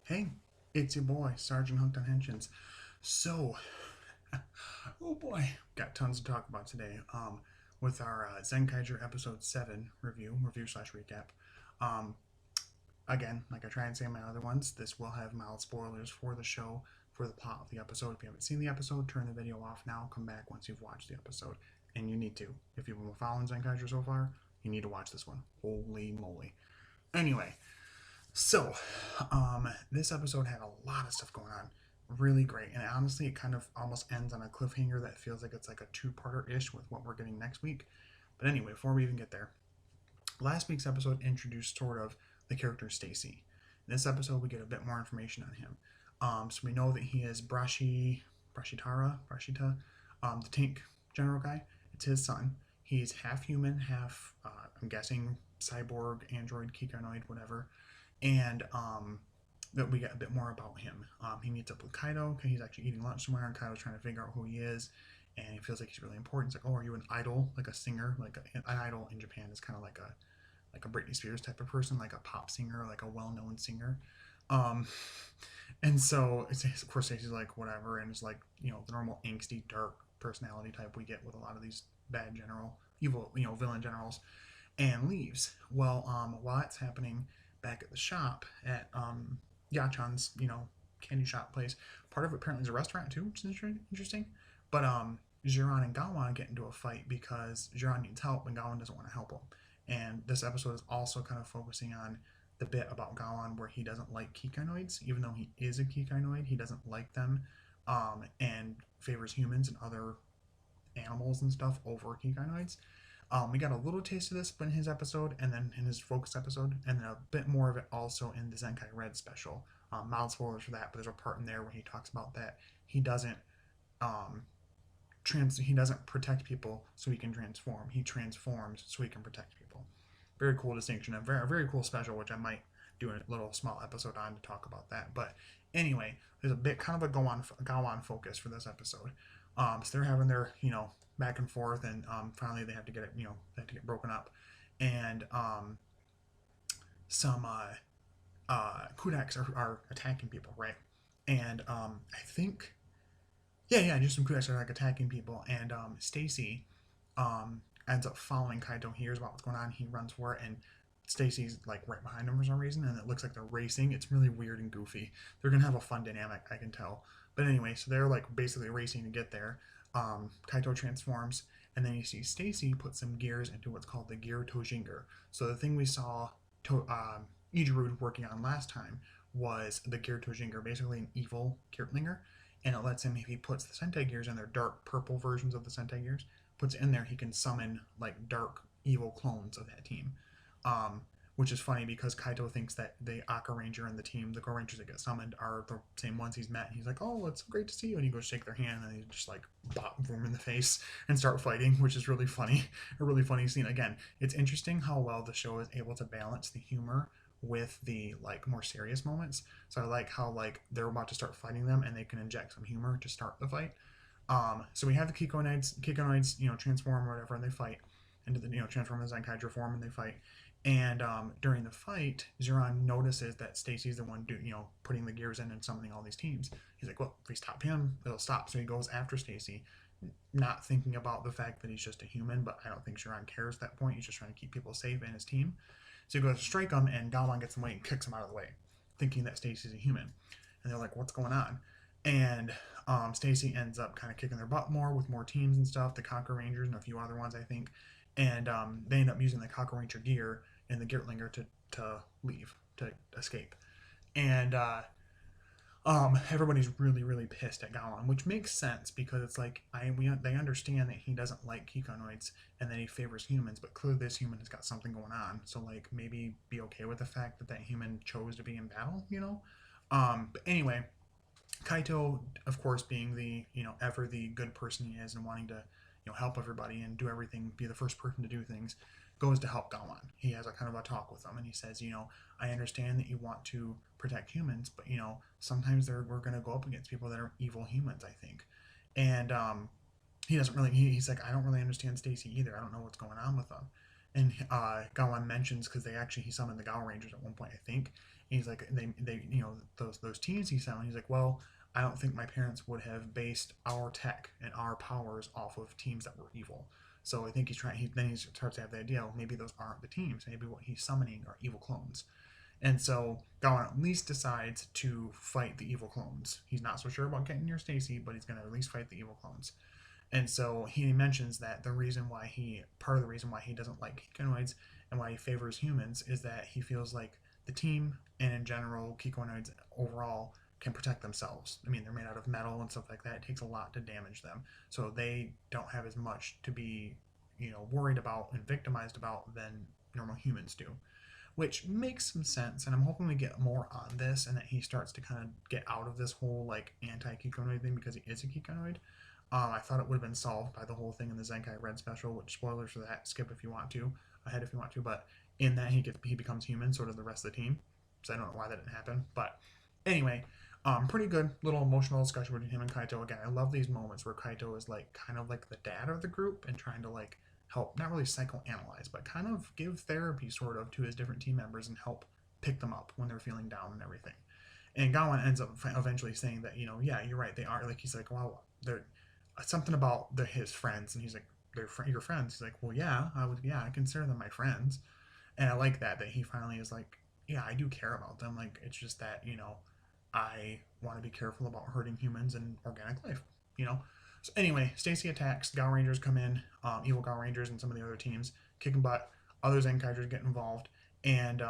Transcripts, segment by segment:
Hey, it's your boy, Sergeant Hooked on Henshins. So, oh boy, got tons to talk about today. With our Zenkaiger episode 7 review slash recap. Um, Again, like I try and say in my other ones, this will have mild spoilers for the show, for the plot of the episode. If you haven't seen the episode, turn the video off now, come back once you've watched the episode. And you need to. If you've been following Zenkaiger so far, you need to watch this one. Holy moly. Anyway, this episode had a lot of stuff going on. Really great. And honestly, it kind of almost ends on a cliffhanger that feels like it's like a two-parter ish with what we're getting next week. But anyway, before we even get there, last week's episode introduced sort of the character Stacy. In this episode, we get a bit more information on him. So we know that he is Brashita, the tank general guy. It's his son. He's half human, half, I'm guessing, cyborg, android, Kikanoid, whatever. And that we get a bit more about him. He meets up with Kaido. He's actually eating lunch somewhere, and Kaido's trying to figure out who he is. And he feels like he's really important. He's like, "Oh, are you an idol, like a singer? An idol in Japan is kind of like a Britney Spears type of person, like a pop singer, like a well-known singer." Um, and so of course Stacey's like whatever, and it's like the normal angsty, dark personality type we get with a lot of these bad evil, villain generals, and leaves. Well, while it's happening back at the shop at Yachan's, candy shop place, part of it apparently is a restaurant too, which is interesting. But Jiran and Gawan get into a fight because Jiran needs help and Gawan doesn't want to help him. And this episode is also kind of focusing on the bit about Gawan where he doesn't like Kikanoids, even though he is a Kikanoid, he doesn't like them, and favors humans and other animals and stuff over Kikanoids. We got a little taste of this in his episode, and then in his focus episode, and then a bit more of it also in the Zenkai Red special. Mild spoilers for that, but there's a part in there where he talks about that he doesn't um, he doesn't protect people so he can transform. He transforms so he can protect people. Very cool distinction, a very cool special, which I might do a little small episode on to talk about that. But anyway, there's a bit kind of a go on focus for this episode. So they're having their back and forth, and finally they have to get it they have to get broken up, and some Kudaks are attacking people, right? And I think yeah, just some Kudaks are like attacking people, and Stacy ends up following Kaito. He hears about what's going on. He runs for it, and Stacy's like right behind him for some reason, and it looks like they're racing. It's really weird and goofy. They're gonna have a fun dynamic, I can tell. But anyway, so they're like basically racing to get there. Kaito transforms, and then you see Stacy put some gears into what's called the Gear Tojinger. So the thing we saw Ijarud working on last time was the Gear Tojinger, basically an evil Geartlinger, and it lets him, if he puts the Sentai gears in their dark purple versions of the Sentai gears, puts it in there, he can summon like dark evil clones of that team. Um, which is funny because Kaito thinks that the Aka Ranger and the team, the Go Rangers that get summoned, are the same ones he's met. And he's like, "Oh, it's so great to see you," and he goes shake their hand, and they just like bop boom in the face and start fighting, which is really funny. A really funny scene. Again, it's interesting how well the show is able to balance the humor with the like more serious moments. So I like how like they're about to start fighting them and they can inject some humor to start the fight. So we have the Kikonoids, transform or whatever, and they fight into the transform into Zenkaidra form, and they fight. And during the fight, Zeron notices that Stacy's the one putting the gears in and summoning all these teams. He's like, "Well, if we stop him, it'll stop." So he goes after Stacy, not thinking about the fact that he's just a human. But I don't think Zeron cares at that point. He's just trying to keep people safe and his team. So he goes to strike him, and Gawan gets in the way and kicks him out of the way, thinking that Stacy's a human. And they're like, "What's going on?" And Stacy ends up kind of kicking their butt more with more teams and stuff, the Conquer Rangers and a few other ones, I think. And they end up using the Conquer Ranger gear and the Geartlinger to leave, to escape. And everybody's really pissed at Gawan, which makes sense because it's like they understand that he doesn't like Kikonoids and that he favors humans, but clearly this human has got something going on. So like maybe be okay with the fact that that human chose to be in battle. But anyway, Kaito, of course, being the ever the good person he is and wanting to help everybody and do everything, be the first person to do things, goes to help Gawan. He has a kind of a talk with him, and he says, I understand that you want to protect humans, but sometimes we're going to go up against people that are evil humans, I think. And he doesn't really. He's like, I don't really understand Stacy either. I don't know what's going on with them. And Gawan mentions, because he summoned the Gao Rangers at one point, I think. And he's like, they those teams he summoned. He's like, well, I don't think my parents would have based our tech and our powers off of teams that were evil. So I think he's trying. Then he starts to have the idea, well, maybe those aren't the teams. Maybe what he's summoning are evil clones. And so Gawan at least decides to fight the evil clones. He's not so sure about getting near Stacy, but he's going to at least fight the evil clones. And so he mentions that part of the reason why he doesn't like Kikonoids and why he favors humans is that he feels like the team and in general Kikonoids overall can protect themselves. I mean, they're made out of metal and stuff like that. It takes a lot to damage them. So they don't have as much to be, worried about and victimized about than normal humans do, which makes some sense. And I'm hoping we get more on this and that he starts to kind of get out of this whole like anti-Kikonoid thing because he is a Kikonoid. I thought it would have been solved by the whole thing in the Zenkai Red special, which spoilers for that, skip if you want to, ahead if you want to, but in that he becomes human, sort of the rest of the team. So I don't know why that didn't happen. But anyway, pretty good little emotional discussion between him and Kaito. Again, I love these moments where Kaito is like kind of like the dad of the group and trying to like help, not really psychoanalyze, but kind of give therapy sort of to his different team members and help pick them up when they're feeling down and everything. And Gawan ends up eventually saying that, yeah, you're right, they are. Like, he's like, well, they're something about his friends. And he's like, they're your friends. He's like, well, yeah, I consider them my friends. And I like that he finally is like, yeah, I do care about them. Like, it's just that, I want to be careful about hurting humans and organic life, So anyway, Stacy attacks. Gao Rangers come in, evil Gao Rangers and some of the other teams, kicking butt. Other Zenkaigers get involved. And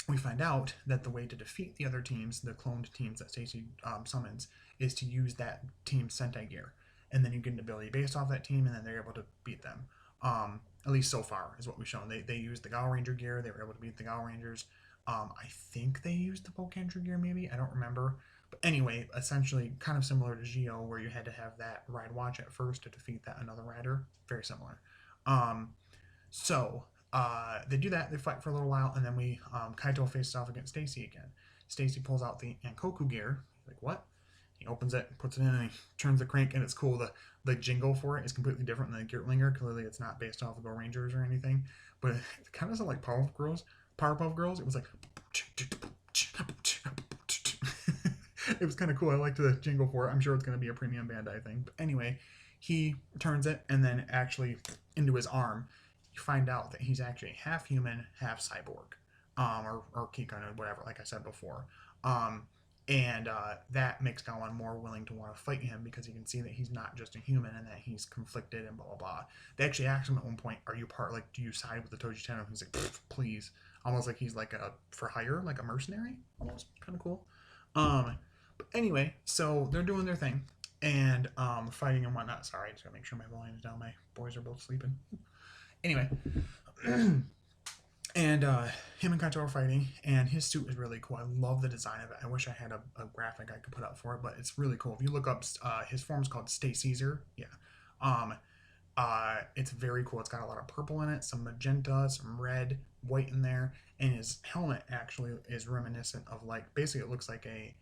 we find out that the way to defeat the other teams, the cloned teams that Stacy summons, is to use that team's Sentai gear. And then you get an ability based off that team, and then they're able to beat them. At least so far is what we've shown. They used the Gao Ranger gear. They were able to beat the Gao Rangers. I think they used the Bokanger gear, maybe. I don't remember. But anyway, essentially kind of similar to Geo, where you had to have that ride watch at first to defeat that another rider. Very similar. So they do that. They fight for a little while, and then Kaito faces off against Stacy again. Stacy pulls out the Ankoku gear. He's like, what? He opens it, puts it in, and he turns the crank, and it's cool. The jingle for it is completely different than the Geartlinger. Clearly, it's not based off of Go Rangers or anything, but it kind of sounded like Powerpuff Girls. It was like it was kind of cool. I liked the jingle for it. I'm sure it's going to be a premium Bandai thing. But anyway, he turns it, and then actually into his arm, you find out that he's actually half human, half cyborg, or Kikai, whatever. Like I said before. And that makes Gawan more willing to want to fight him because he can see that he's not just a human and that he's conflicted and blah, blah, blah. They actually ask him at one point, are you do you side with the Toji Tenno? He's like, please. Almost like he's like for hire, like a mercenary. Almost kind of cool. But anyway, so they're doing their thing and fighting and whatnot. Sorry, I just gotta make sure my volume is down. My boys are both sleeping. Anyway. And him and Kaito are fighting, and his suit is really cool. I love the design of it. I wish I had a graphic I could put up for it, but it's really cool. If you look up, his form is called StaCaesar. Yeah. It's very cool. It's got a lot of purple in it, some magenta, some red, white in there, and his helmet actually is reminiscent of basically it looks like a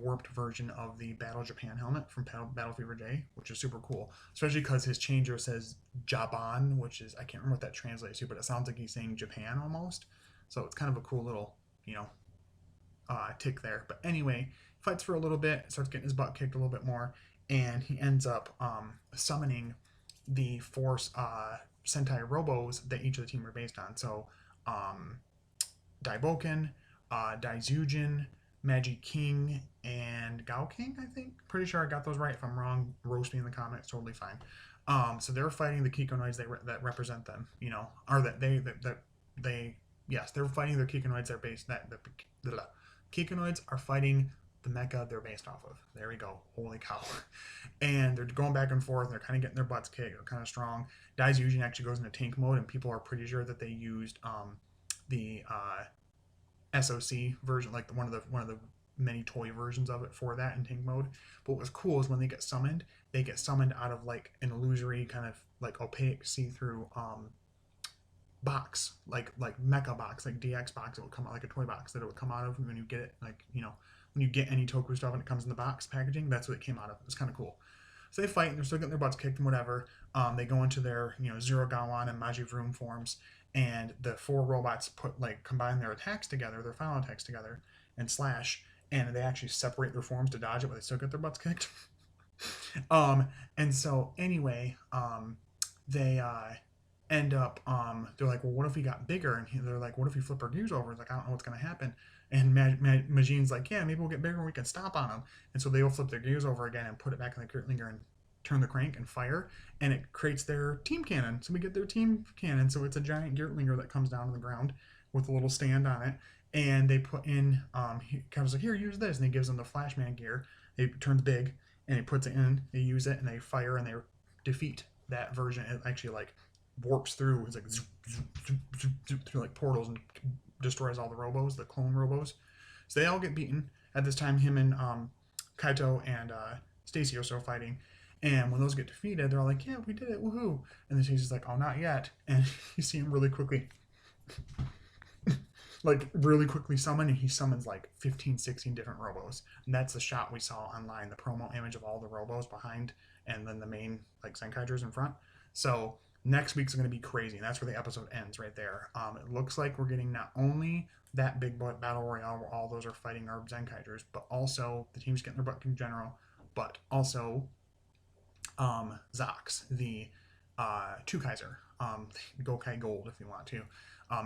warped version of the Battle Japan helmet from Battle Fever J, which is super cool, especially because his changer says Jaban, which is, I can't remember what that translates to, but it sounds like he's saying Japan almost. So it's kind of a cool little, tick there. But anyway, fights for a little bit, starts getting his butt kicked a little bit more, and he ends up summoning the Force Sentai Robos that each of the team are based on. So Daiboken, Daizujin, Magi King, and Gao King, I think. Pretty sure I got those right. If I'm wrong, roast me in the comments. Totally fine. So they're fighting the Kikonoids that represent them, or yes, they're fighting their Kikonoids. They're based the Kikonoids are fighting the mecha they're based off of. There we go. Holy cow. And they're going back and forth. They're kind of getting their butts kicked. They're kind of strong. Daizujin actually goes into tank mode, and people are pretty sure that they used the SOC version, like one of the many toy versions of it for that in tank mode. But what was cool is when they get summoned out of like an illusory kind of like opaque see-through box, like mecha box, like DX box. It would come out like a toy box that it would come out of when you get it, when you get any Toku stuff and it comes in the box packaging. That's what it came out of. It was kind of cool. So they fight and they're still getting their butts kicked and whatever. They go into their Zero Gawan and Maji Vroom forms, and the four robots combine their attacks together, their final attacks together, and slash, and they actually separate their forms to dodge it, but they still get their butts kicked. um, and so anyway, they end up they're like, well, what if we got bigger? And they're like, what if we flip our gears over? It's like, I don't know what's gonna happen. And Majine's like, yeah, maybe we'll get bigger and we can stop on them. And so they will flip their gears over again and put it back in the Kurtlinger and turn the crank and fire, and it creates their team cannon. So we get their team cannon. So it's a giant Gertlinger that comes down to the ground with a little stand on it, and they put in. Kevin's like, here, use this, and he gives them the Flashman gear. It turns big, and he puts it in. They use it, and they fire, and they defeat that version. It actually like warps through. It's like zoop, zoop, zoop, zoop, zoop, through like portals and destroys all the robos, the clone robos. So they all get beaten. At this time, him and Kaito and Stacy are still fighting. And when those get defeated, they're all like, yeah, we did it, woohoo. And then Stacy's like, oh, not yet. And you see him really quickly, really quickly summon, and he summons like 15, 16 different robos. And that's the shot we saw online, the promo image of all the robos behind, and then the main like Zenkaigers in front. So next week's going to be crazy, and that's where the episode ends right there. It looks like we're getting not only that big battle royale where all those are fighting our Zenkaigers, but also the team's getting their butt in general, but also Zox, the StaCaesar, Gokai Gold, if you want to.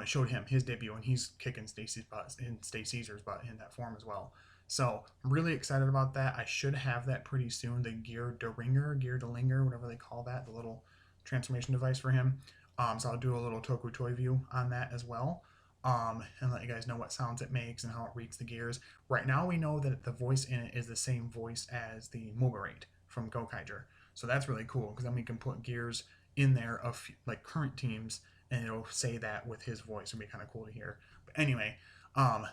It showed him his debut, and he's kicking Stacy's butt and StaCaesar's butt in that form as well. So I'm really excited about that. I should have that pretty soon. The Gear Delinger, whatever they call that, the little transformation device for him. So I'll do a little Toku Toy view on that as well. And let you guys know what sounds it makes and how it reads the gears. Right now we know that the voice in it is the same voice as the Mogarate from Gokaiger. So that's really cool, because then we can put gears in there of like current teams, and it'll say that with his voice. It'll be kind of cool to hear. But anyway,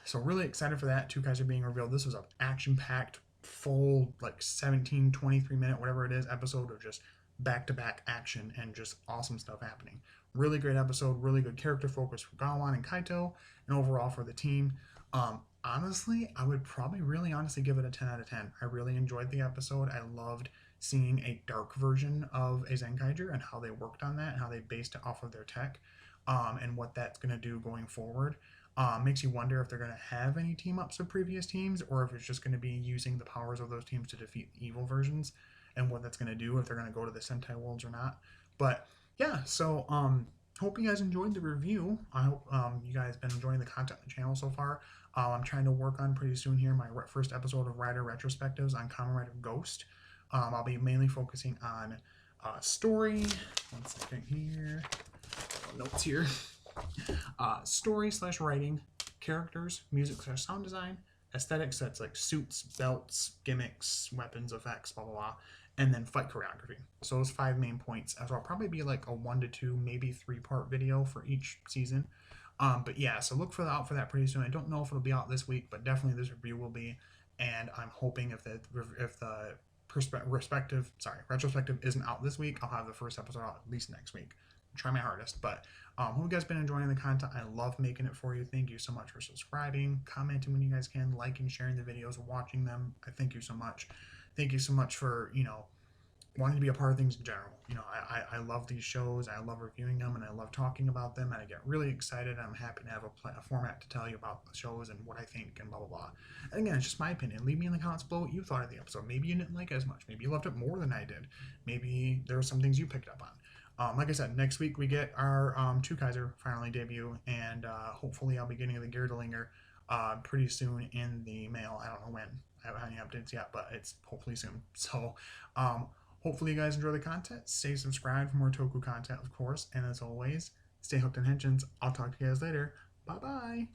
so really excited for that. StaCaesar being revealed. This was an action-packed, full, like 17, 23-minute, whatever it is, episode of just back-to-back action and just awesome stuff happening. Really great episode, really good character focus for Gawan and Kaito, and overall for the team. Honestly, I would probably really honestly give it a 10 out of 10. I really enjoyed the episode. I loved seeing a dark version of a Zenkaiger and how they worked on that and how they based it off of their tech, and what that's going to do going forward. Makes you wonder if they're going to have any team ups of previous teams, or if it's just going to be using the powers of those teams to defeat the evil versions, and what that's going to do, if they're going to go to the Sentai worlds or not. But yeah, so hope you guys enjoyed the review. I hope you guys been enjoying the content on the channel so far. I'm trying to work on pretty soon here my first episode of Rider Retrospectives on Kamen Rider Ghost. I'll be mainly focusing on story. One second here. Notes here. Story/writing, characters, music/sound design, aesthetics, that's like suits, belts, gimmicks, weapons, effects, blah, blah, blah, and then fight choreography. So those 5 main points. So I'll probably be like a 1 to 2, maybe 3-part video for each season. But yeah, so look out for that pretty soon. I don't know if it'll be out this week, but definitely this review will be. And I'm hoping if the retrospective isn't out this week, I'll have the first episode out at least next week. Try my hardest. But hope you guys been enjoying the content. I love making it for you. Thank you so much for subscribing, commenting when you guys can, liking, sharing the videos, watching them. I thank you so much. Thank you so much for wanting to be a part of things in general. I love these shows. I love reviewing them, and I love talking about them, and I get really excited. I'm happy to have a format to tell you about the shows and what I think and blah, blah, blah. And again, it's just my opinion. Leave me in the comments below what you thought of the episode. Maybe you didn't like it as much. Maybe you loved it more than I did. Maybe there were some things you picked up on. Like I said, next week we get our StaCaesar finally debut, and hopefully I'll be getting the Geardlinger pretty soon in the mail. I don't know when. I haven't had any updates yet, but it's hopefully soon. So hopefully you guys enjoy the content. Stay subscribed for more Toku content, of course. And as always, stay hooked on Henshins. I'll talk to you guys later. Bye-bye.